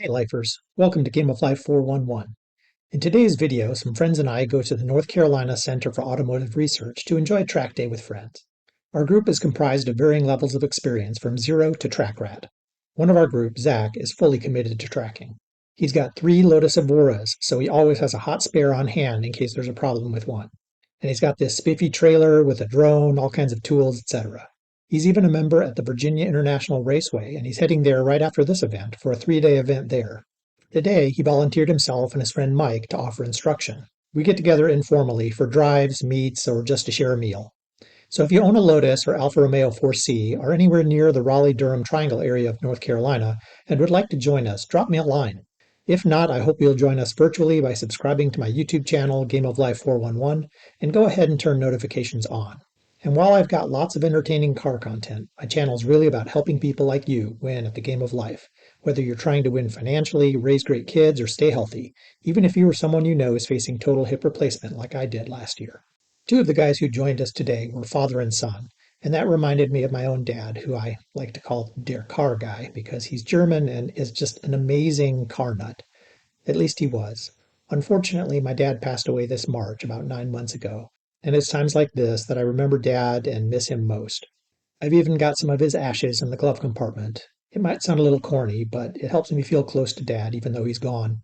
Hey Lifers, welcome to Game of Life 411. In today's video, some friends and I go to the North Carolina Center for Automotive Research to enjoy track day with friends. Our group is comprised of varying levels of experience from zero to track rat. One of our group, Zach, is fully committed to tracking. He's got 3 Lotus Evoras, so he always has a hot spare on hand in case there's a problem with one. And he's got this spiffy trailer with a drone, all kinds of tools, etc. He's even a member at the Virginia International Raceway, and he's heading there right after this event for a 3-day event there. Today, he volunteered himself and his friend Mike to offer instruction. We get together informally for drives, meets, or just to share a meal. So if you own a Lotus or Alfa Romeo 4C, or anywhere near the Raleigh-Durham Triangle area of North Carolina, and would like to join us, drop me a line. If not, I hope you'll join us virtually by subscribing to my YouTube channel, Game of Life 411, and go ahead and turn notifications on. And while I've got lots of entertaining car content, my channel is really about helping people like you win at the game of life, whether you're trying to win financially, raise great kids, or stay healthy, even if you or someone you know is facing total hip replacement like I did last year. 2 of the guys who joined us today were father and son, and that reminded me of my own dad, who I like to call Der Car Guy because he's German and is just an amazing car nut. At least he was. Unfortunately, my dad passed away this March, about 9 months ago. And it's times like this that I remember Dad and miss him most. I've even got some of his ashes in the glove compartment. It might sound a little corny, but it helps me feel close to Dad even though he's gone.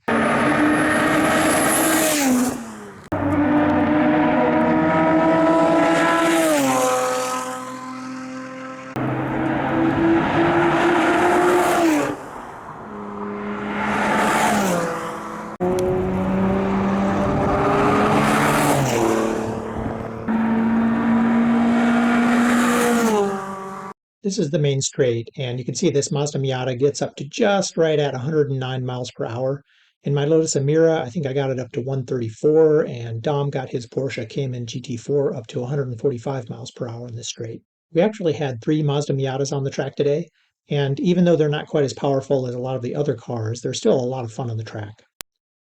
This is the main straight, and you can see this Mazda Miata gets up to just right at 109 miles per hour. In my Lotus Emira, I think I got it up to 134, and Dom got his Porsche Cayman GT4 up to 145 miles per hour in this straight. We actually had 3 Mazda Miatas on the track today, and even though they're not quite as powerful as a lot of the other cars, they're still a lot of fun on the track.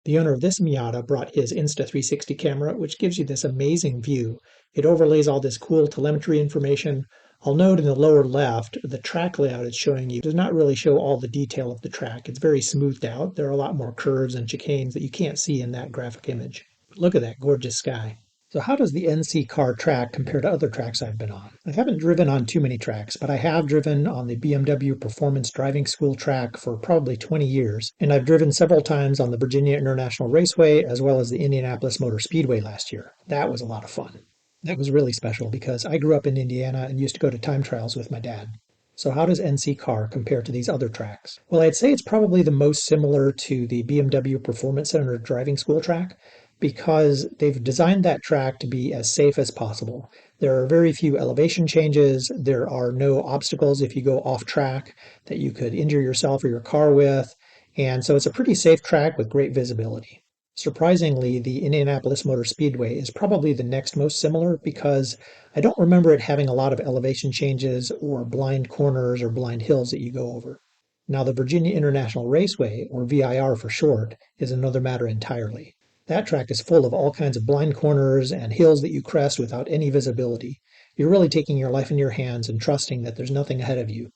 The owner of this Miata brought his Insta 360 camera, which gives you this amazing view. It overlays all this cool telemetry information. I'll note in the lower left, the track layout it's showing you does not really show all the detail of the track. It's very smoothed out. There are a lot more curves and chicanes that you can't see in that graphic image. But look at that gorgeous sky. So how does the NCCAR track compare to other tracks I've been on? I haven't driven on too many tracks, but I have driven on the BMW Performance Driving School track for probably 20 years, and I've driven several times on the Virginia International Raceway as well as the Indianapolis Motor Speedway last year. That was a lot of fun. That was really special because I grew up in Indiana and used to go to time trials with my dad. So how does NCCAR compare to these other tracks? Well, I'd say it's probably the most similar to the BMW Performance Center driving school track because they've designed that track to be as safe as possible. There are very few elevation changes. There are no obstacles if you go off track that you could injure yourself or your car with. And so it's a pretty safe track with great visibility. Surprisingly, the Indianapolis Motor Speedway is probably the next most similar because I don't remember it having a lot of elevation changes or blind corners or blind hills that you go over. Now, the Virginia International Raceway, or VIR for short, is another matter entirely. That track is full of all kinds of blind corners and hills that you crest without any visibility. You're really taking your life in your hands and trusting that there's nothing ahead of you.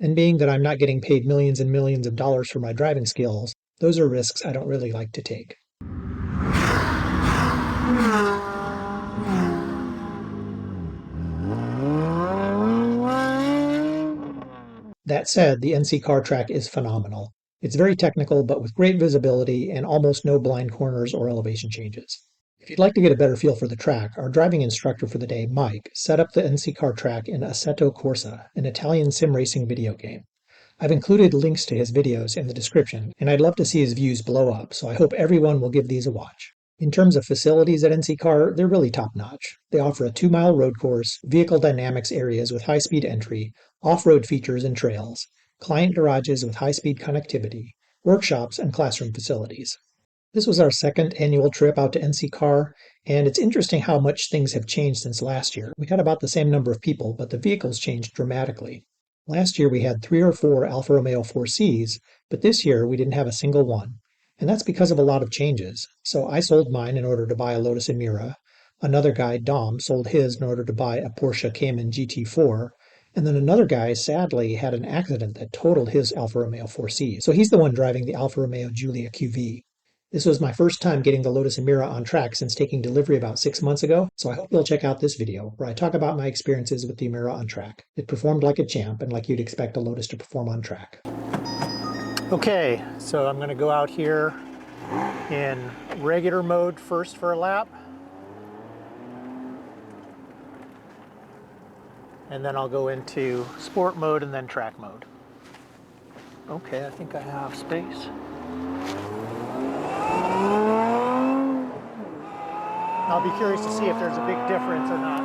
And being that I'm not getting paid millions and millions of dollars for my driving skills, those are risks I don't really like to take. That said, the NCCAR track is phenomenal. It's very technical, but with great visibility and almost no blind corners or elevation changes. If you'd like to get a better feel for the track, our driving instructor for the day, Mike, set up the NCCAR track in Assetto Corsa, an Italian sim racing video game. I've included links to his videos in the description, and I'd love to see his views blow up, so I hope everyone will give these a watch. In terms of facilities at NCCAR, they're really top-notch. They offer a 2-mile road course, vehicle dynamics areas with high-speed entry, off-road features and trails, client garages with high-speed connectivity, workshops, and classroom facilities. This was our second annual trip out to NCCAR, and it's interesting how much things have changed since last year. We had about the same number of people, but the vehicles changed dramatically. Last year we had 3 or 4 Alfa Romeo 4Cs, but this year we didn't have a single one. And that's because of a lot of changes. So I sold mine in order to buy a Lotus Emira. Another guy, Dom, sold his in order to buy a Porsche Cayman GT4. And then another guy, sadly, had an accident that totaled his Alfa Romeo 4C. So he's the one driving the Alfa Romeo Giulia QV. This was my first time getting the Lotus Emira on track since taking delivery about 6 months ago, so I hope you'll check out this video where I talk about my experiences with the Emira on track. It performed like a champ and like you'd expect a Lotus to perform on track. Okay, so I'm going to go out here in regular mode first for a lap. And then I'll go into sport mode and then track mode. Okay, I think I have space. I'll be curious to see if there's a big difference or not.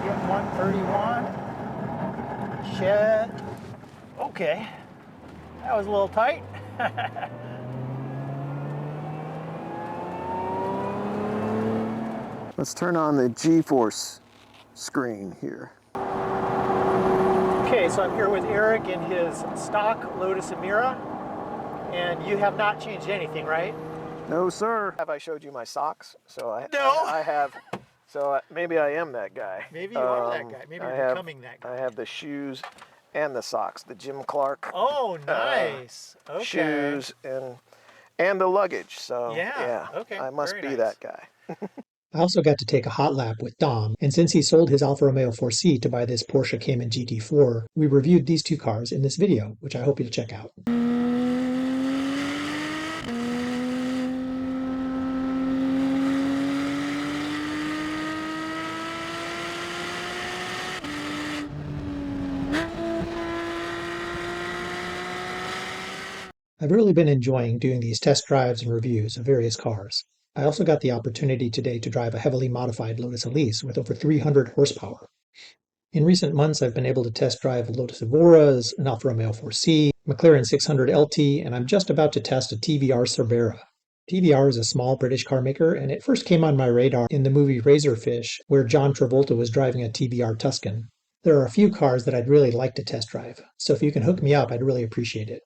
Get 131. Shit. Okay. That was a little tight. Let's turn on the G-force screen here. Okay, so I'm here with Eric in his stock Lotus Emira, and you have not changed anything, right? No, sir. Have I showed you my socks? So I have. So maybe I am that guy. Maybe you are that guy. Maybe you're becoming that guy. I have the shoes and the socks, the Jim Clark. Oh, nice. Okay. Shoes and the luggage. So yeah. Okay. I must be that guy. I also got to take a hot lap with Dom, and since he sold his Alfa Romeo 4C to buy this Porsche Cayman GT4, we reviewed these two cars in this video, which I hope you'll check out. I've really been enjoying doing these test drives and reviews of various cars. I also got the opportunity today to drive a heavily modified Lotus Elise with over 300 horsepower. In recent months, I've been able to test drive Lotus Evoras, an Alfa Romeo 4C, McLaren 600 LT, and I'm just about to test a TVR Cervera. TVR is a small British car maker, and it first came on my radar in the movie Razorfish, where John Travolta was driving a TVR Tuscan. There are a few cars that I'd really like to test drive, so if you can hook me up, I'd really appreciate it.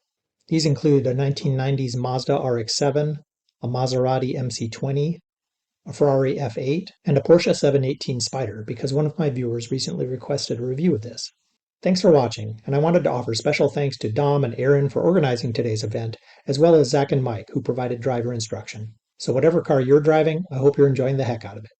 These include a 1990s Mazda RX-7, a Maserati MC20, a Ferrari F8, and a Porsche 718 Spyder because one of my viewers recently requested a review of this. Thanks for watching, and I wanted to offer special thanks to Dom and Aaron for organizing today's event, as well as Zach and Mike, who provided driver instruction. So whatever car you're driving, I hope you're enjoying the heck out of it.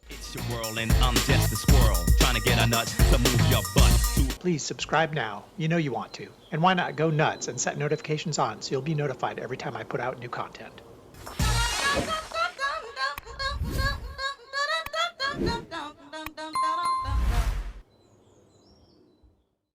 It's your world and I'm just the squirrel, trying to get a nut to move your butt. Please subscribe now. You know you want to. And why not go nuts and set notifications on so you'll be notified every time I put out new content.